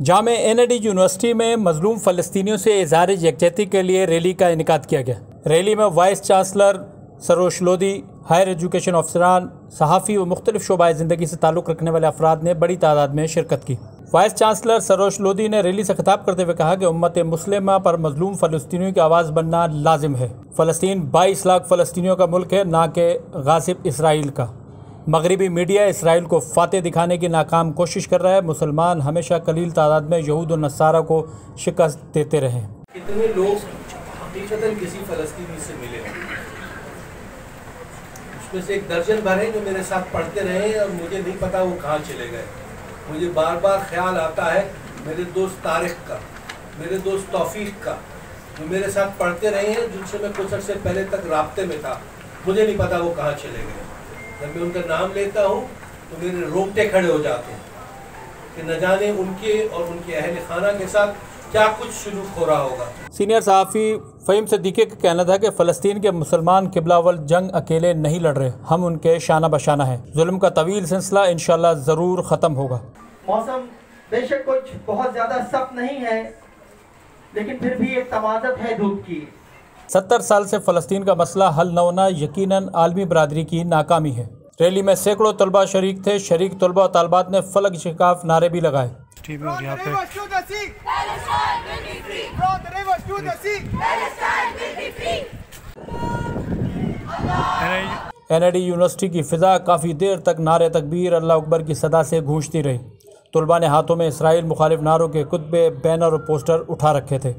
जामे ND university में मजलूम फ़लस्तीनियों से इज़हार यकजहती के लिए रैली का इनेकाद किया गया। रैली में vice chancellor Sarosh Lodhi, higher education अफसरान, सहाफ़ी व मुख्तलिफ शोबाए ज़िंदगी से ताल्लुक़ रखने वाले अफराद ने बड़ी तादाद में शिरकत की। वाइस चांसलर सरोश लोदी ने रैली से खिताब करते हुए कहा कि उम्मत मुस्लिमा पर मजलूम फ़लस्तीनियों की आवाज़ बनना लाजिम है। फ़लस्तीन 22 लाख फ़लस्तीनियों का मुल्क है, ना कि गासिब इसराइल का। मगरबी मीडिया इसराइल को फातेह दिखाने की नाकाम कोशिश कर रहा है। मुसलमान हमेशा कलील तादाद में यहूद और नसारा को शिकस्त देते रहे। कितने लोग हकीकतन किसी फ़लस्तीनी से मिले हैं? उसमें से एक दर्जन भर हैं जो मेरे साथ पढ़ते रहे और मुझे नहीं पता वो कहाँ चले गए। मुझे बार बार ख्याल आता है मेरे दोस्त तारिक का, मेरे दोस्त तौफीक का, जो मेरे साथ पढ़ते रहे हैं, जिनसे मैं कुछ अर्से पहले तक राब्ते में था। मुझे नहीं पता वो कहाँ चले गए। जब मैं उनका नाम लेता हूँ तो मेरे रोंगटे खड़े हो जाते हैं कि न जाने उनके और उनके अहल खाना के साथ क्या कुछ शुरू हो रहा होगा। सीनियर सहाफ़ी फ़हीम सिद्दीकी का कहना था कि फ़लस्तीन के मुसलमान क़िबलावल जंग अकेले नहीं लड़ रहे, हम उनके शाना बशाना हैं। जुल्म का तवील सिलसिला इंशाअल्लाह ज़रूर ख़त्म होगा। मौसम बेशक कुछ बहुत ज़्यादा सख्त नहीं है, लेकिन फिर भी एक तमाज़त है धूप की। 70 साल से फ़लस्तीन का मसला हल न होना यकीनन आलमी बरादरी की नाकामी है। रैली में सैकड़ों तलबा शरीक थे। शरीक तलबा और तालबात ने फलक शिकाफ नारे भी लगाए। एनडी यूनिवर्सिटी की फ़िज़ा काफ़ी देर तक नारे तकबीर अल्लाह अकबर की सदा से गूंजती रही। तलबा ने हाथों में इसराइल मुखालिफ नारों के कुतबे, बैनर और पोस्टर उठा रखे थे।